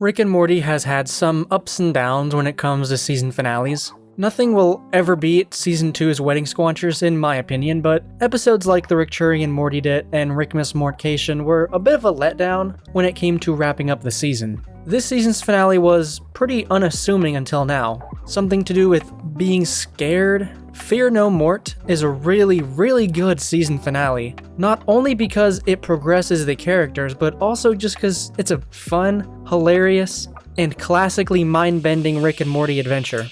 Rick and Morty has had some ups and downs when it comes to season finales. Nothing will ever beat Season 2's Wedding Squanchers in my opinion, but episodes like the Richturian Morty Dit and Rickmas Mortcation were a bit of a letdown when it came to wrapping up the season. This season's finale was pretty unassuming until now. Something to do with being scared? Fear No Mort is a really good season finale. Not only because it progresses the characters, but also just because it's a fun, hilarious, and classically mind-bending Rick and Morty adventure.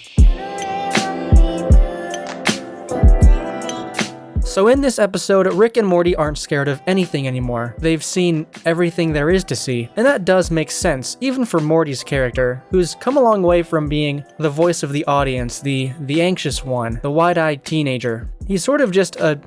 So in this episode, Rick and Morty aren't scared of anything anymore. They've seen everything there is to see, and that does make sense, even for Morty's character, who's come a long way from being the voice of the audience, the anxious one, the wide-eyed teenager. He's sort of just a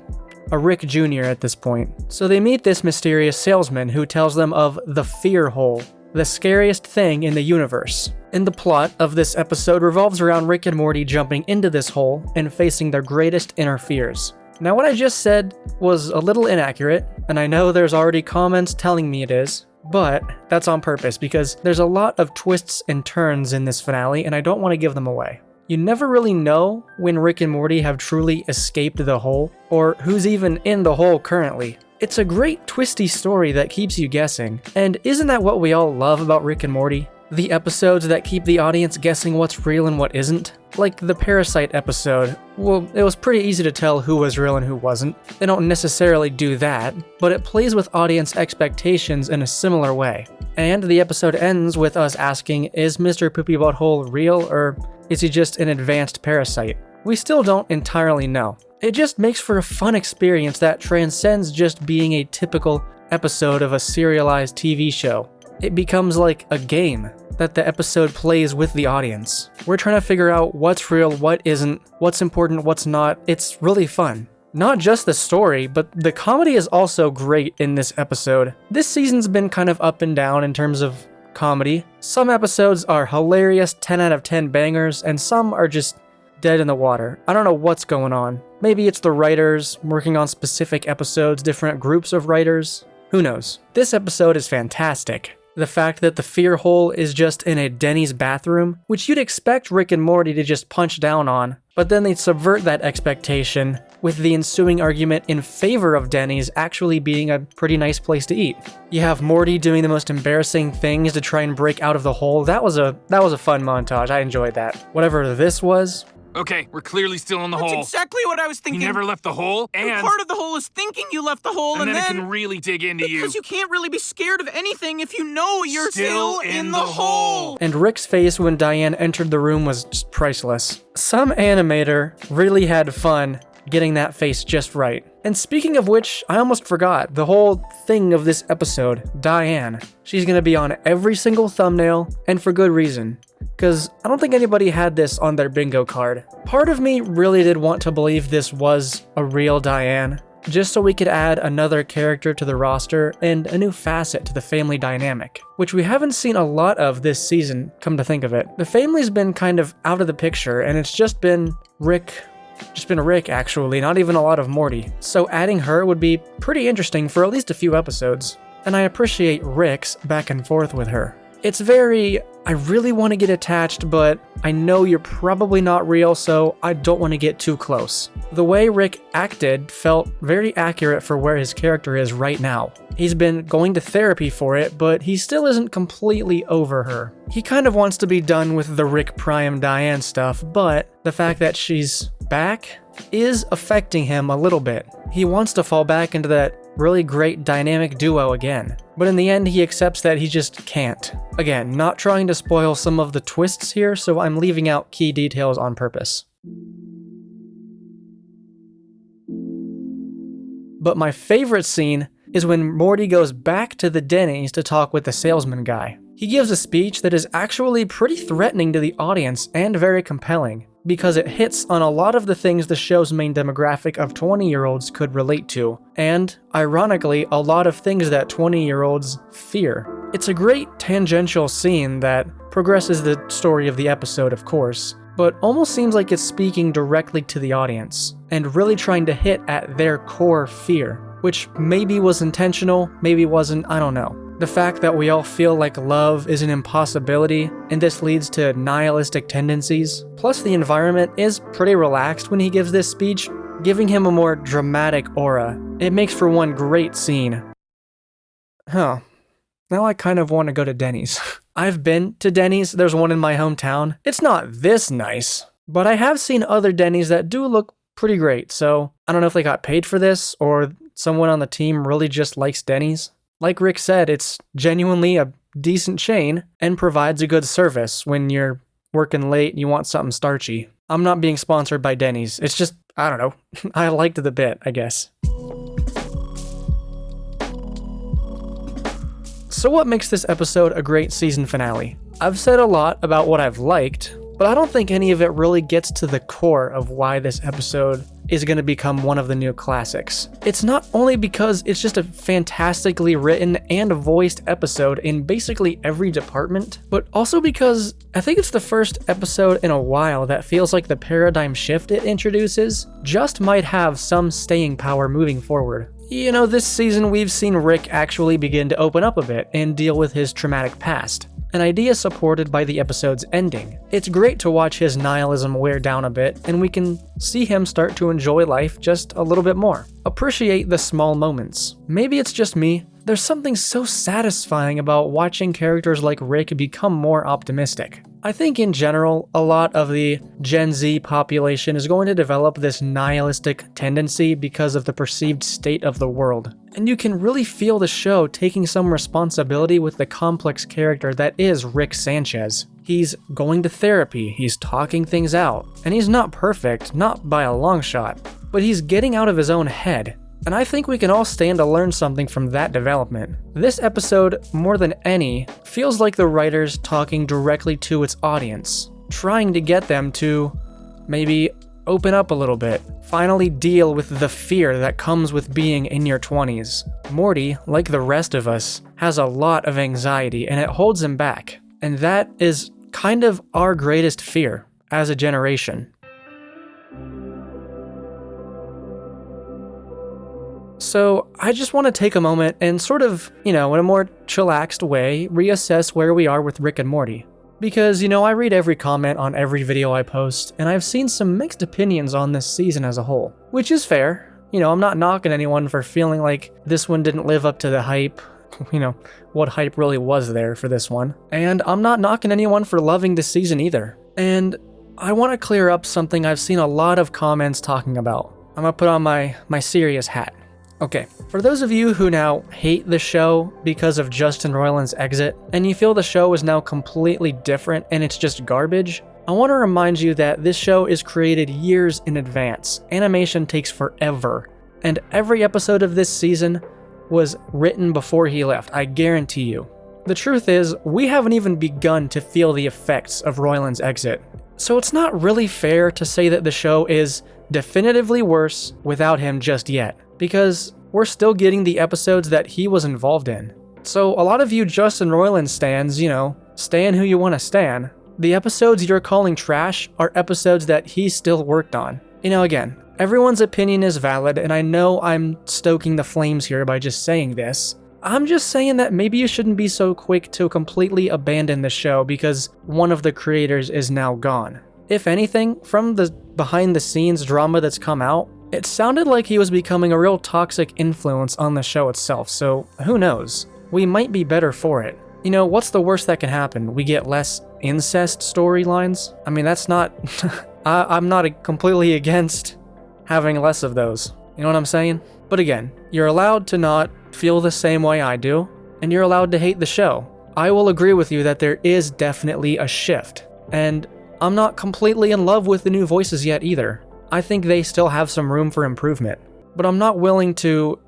Rick Jr. at this point. So they meet this mysterious salesman who tells them of the fear hole, the scariest thing in the universe. And the plot of this episode revolves around Rick and Morty jumping into this hole and facing their greatest inner fears. Now what I just said was a little inaccurate, and I know there's already comments telling me it is, but that's on purpose because there's a lot of twists and turns in this finale and I don't want to give them away. You never really know when Rick and Morty have truly escaped the hole, or who's even in the hole currently. It's a great twisty story that keeps you guessing, and isn't that what we all love about Rick and Morty? The episodes that keep the audience guessing what's real and what isn't. Like the Parasite episode, well, it was pretty easy to tell who was real and who wasn't. They don't necessarily do that, but it plays with audience expectations in a similar way. And the episode ends with us asking, is Mr. Poopy Butthole real, or is he just an advanced parasite? We still don't entirely know. It just makes for a fun experience that transcends just being a typical episode of a serialized TV show. It becomes like a game that the episode plays with the audience. We're trying to figure out what's real, what isn't, what's important, what's not. It's really fun. Not just the story, but the comedy is also great in this episode. This season's been kind of up and down in terms of comedy. Some episodes are hilarious, 10 out of 10 bangers, and some are just dead in the water. I don't know what's going on. Maybe it's the writers working on specific episodes, different groups of writers. Who knows? This episode is fantastic. The fact that the fear hole is just in a Denny's bathroom, which you'd expect Rick and Morty to just punch down on, but then they subvert that expectation with the ensuing argument in favor of Denny's actually being a pretty nice place to eat. You have Morty doing the most embarrassing things to try and break out of the hole. That was a fun montage. I enjoyed that. Whatever this was. Okay, we're clearly still in the hole. That's exactly what I was thinking. You never left the hole, and part of the hole is thinking you left the hole, and then it can really dig into you. Because you can't really be scared of anything if you know you're still in the hole. And Rick's face when Diane entered the room was just priceless. Some animator really had fun getting that face just right. And speaking of which, I almost forgot the whole thing of this episode, Diane. She's gonna be on every single thumbnail, and for good reason. Because I don't think anybody had this on their bingo card. Part of me really did want to believe this was a real Diane, just so we could add another character to the roster and a new facet to the family dynamic, which we haven't seen a lot of this season, come to think of it. The family's been kind of out of the picture, and it's just been Rick actually, not even a lot of Morty. So adding her would be pretty interesting for at least a few episodes. And I appreciate Rick's back and forth with her. It's very, I really want to get attached, but I know you're probably not real, so I don't want to get too close. The way Rick acted felt very accurate for where his character is right now. He's been going to therapy for it, but he still isn't completely over her. He kind of wants to be done with the Rick Prime Diane stuff, but the fact that she's back is affecting him a little bit. He wants to fall back into that really great dynamic duo again. But in the end, he accepts that he just can't. Again, not trying to spoil some of the twists here, so I'm leaving out key details on purpose. But my favorite scene is when Morty goes back to the Denny's to talk with the salesman guy. He gives a speech that is actually pretty threatening to the audience and very compelling, because it hits on a lot of the things the show's main demographic of 20-year-olds could relate to, and, ironically, a lot of things that 20-year-olds fear. It's a great tangential scene that progresses the story of the episode, of course, but almost seems like it's speaking directly to the audience, and really trying to hit at their core fear, which maybe was intentional, maybe wasn't, I don't know. The fact that we all feel like love is an impossibility, and this leads to nihilistic tendencies. Plus, the environment is pretty relaxed when he gives this speech, giving him a more dramatic aura. It makes for one great scene. Huh. Now I kind of want to go to Denny's. I've been to Denny's, there's one in my hometown. It's not this nice, but I have seen other Denny's that do look pretty great, so I don't know if they got paid for this or someone on the team really just likes Denny's. Like Rick said, it's genuinely a decent chain and provides a good service when you're working late and you want something starchy. I'm not being sponsored by Denny's, it's just, I don't know, I liked the bit, I guess. So what makes this episode a great season finale? I've said a lot about what I've liked, but I don't think any of it really gets to the core of why this episode is going to become one of the new classics. It's not only because it's just a fantastically written and voiced episode in basically every department, but also because I think it's the first episode in a while that feels like the paradigm shift it introduces just might have some staying power moving forward. You know, this season we've seen Rick actually begin to open up a bit and deal with his traumatic past, an idea supported by the episode's ending. It's great to watch his nihilism wear down a bit, and we can see him start to enjoy life just a little bit more. Appreciate the small moments. Maybe it's just me, there's something so satisfying about watching characters like Rick become more optimistic. I think in general, a lot of the Gen Z population is going to develop this nihilistic tendency because of the perceived state of the world. And you can really feel the show taking some responsibility with the complex character that is Rick Sanchez. He's going to therapy, he's talking things out, and he's not perfect, not by a long shot, but he's getting out of his own head. And I think we can all stand to learn something from that development. This episode, more than any, feels like the writers talking directly to its audience, trying to get them to maybe open up a little bit, finally deal with the fear that comes with being in your 20s. Morty, like the rest of us, has a lot of anxiety and it holds him back. And that is kind of our greatest fear as a generation. So I just want to take a moment and sort of, in a more chillaxed way, reassess where we are with Rick and Morty. Because, I read every comment on every video I post, and I've seen some mixed opinions on this season as a whole. Which is fair. I'm not knocking anyone for feeling like this one didn't live up to the hype. What hype really was there for this one. And I'm not knocking anyone for loving this season either. And I want to clear up something I've seen a lot of comments talking about. I'm gonna put on my serious hat. Okay, for those of you who now hate the show because of Justin Roiland's exit, and you feel the show is now completely different and it's just garbage, I want to remind you that this show is created years in advance. Animation takes forever, and every episode of this season was written before he left, I guarantee you. The truth is, we haven't even begun to feel the effects of Roiland's exit. So it's not really fair to say that the show is definitively worse without him just yet, because we're still getting the episodes that he was involved in. So a lot of you Justin Roiland stans, stan who you want to stan. The episodes you're calling trash are episodes that he still worked on. Again, everyone's opinion is valid, and I know I'm stoking the flames here by just saying this. I'm just saying that maybe you shouldn't be so quick to completely abandon the show because one of the creators is now gone. If anything, from the behind-the-scenes drama that's come out, it sounded like he was becoming a real toxic influence on the show itself, so who knows? We might be better for it. What's the worst that can happen? We get less incest storylines? I mean, that's not... I'm not completely against having less of those. You know what I'm saying? But again, you're allowed to not feel the same way I do, and you're allowed to hate the show. I will agree with you that there is definitely a shift, and I'm not completely in love with the new voices yet either. I think they still have some room for improvement, but I'm not willing to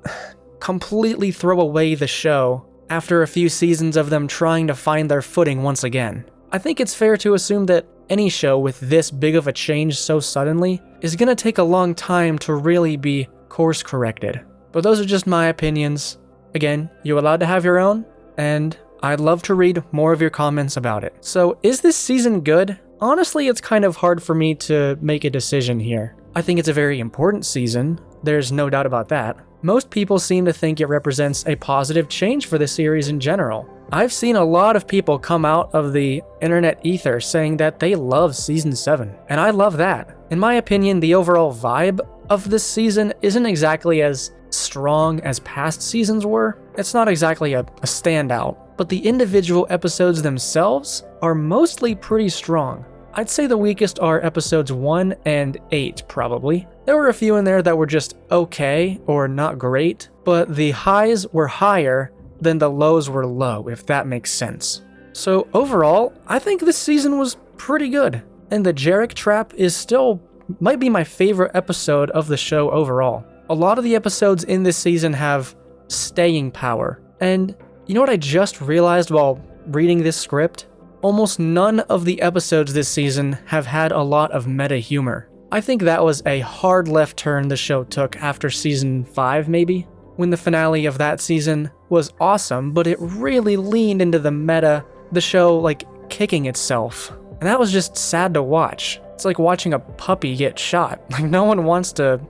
completely throw away the show after a few seasons of them trying to find their footing once again. I think it's fair to assume that any show with this big of a change so suddenly is gonna take a long time to really be course corrected. But those are just my opinions. Again, you're allowed to have your own, and I'd love to read more of your comments about it. So is this season good? Honestly, it's kind of hard for me to make a decision here. I think it's a very important season, there's no doubt about that. Most people seem to think it represents a positive change for the series in general. I've seen a lot of people come out of the internet ether saying that they love Season 7, and I love that. In my opinion, the overall vibe of this season isn't exactly as strong as past seasons were. It's not exactly a standout, but the individual episodes themselves are mostly pretty strong. I'd say the weakest are episodes 1 and 8, probably. There were a few in there that were just okay or not great, but the highs were higher than the lows were low, if that makes sense. So overall, I think this season was pretty good, and the Jarek trap is still might be my favorite episode of the show overall. A lot of the episodes in this season have staying power, and you know what I just realized while reading this script? Almost none of the episodes this season have had a lot of meta humor. I think that was a hard left turn the show took after season 5 maybe, when the finale of that season was awesome, but it really leaned into the meta, the show like kicking itself. And that was just sad to watch. It's like watching a puppy get shot. Like no one wants to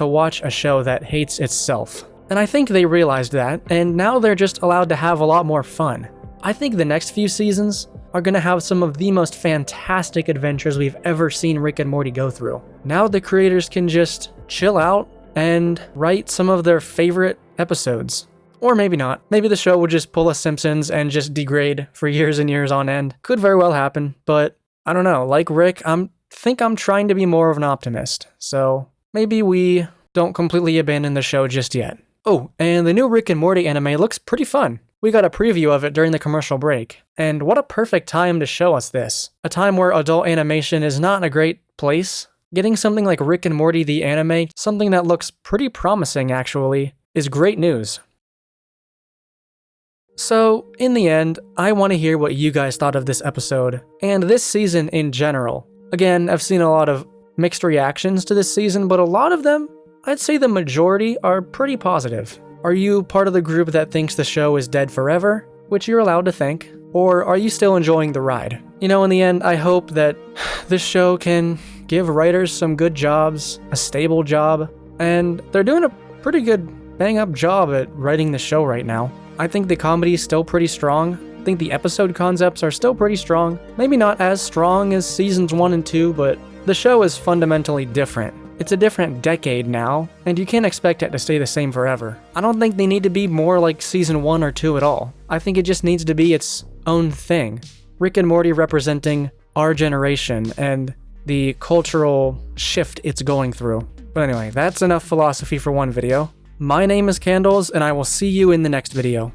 watch a show that hates itself. And I think they realized that, and now they're just allowed to have a lot more fun. I think the next few seasons are going to have some of the most fantastic adventures we've ever seen Rick and Morty go through. Now the creators can just chill out and write some of their favorite episodes. Or maybe not. Maybe the show will just pull a Simpsons and just degrade for years and years on end. Could very well happen, but I don't know. Like Rick, I'm trying to be more of an optimist. So maybe we don't completely abandon the show just yet. Oh, and the new Rick and Morty anime looks pretty fun. We got a preview of it during the commercial break, and what a perfect time to show us this. A time where adult animation is not in a great place. Getting something like Rick and Morty the anime, something that looks pretty promising actually, is great news. So, in the end, I want to hear what you guys thought of this episode, and this season in general. Again, I've seen a lot of mixed reactions to this season, but a lot of them, I'd say the majority, are pretty positive. Are you part of the group that thinks the show is dead forever, which you're allowed to think, or are you still enjoying the ride? You know, in the end, I hope that this show can give writers some good jobs, a stable job, and they're doing a pretty good bang-up job at writing the show right now. I think the comedy is still pretty strong. I think the episode concepts are still pretty strong. Maybe not as strong as seasons 1 and 2, but the show is fundamentally different. It's a different decade now, and you can't expect it to stay the same forever. I don't think they need to be more like season 1 or 2 at all. I think it just needs to be its own thing. Rick and Morty representing our generation and the cultural shift it's going through. But anyway, that's enough philosophy for one video. My name is Candles, and I will see you in the next video.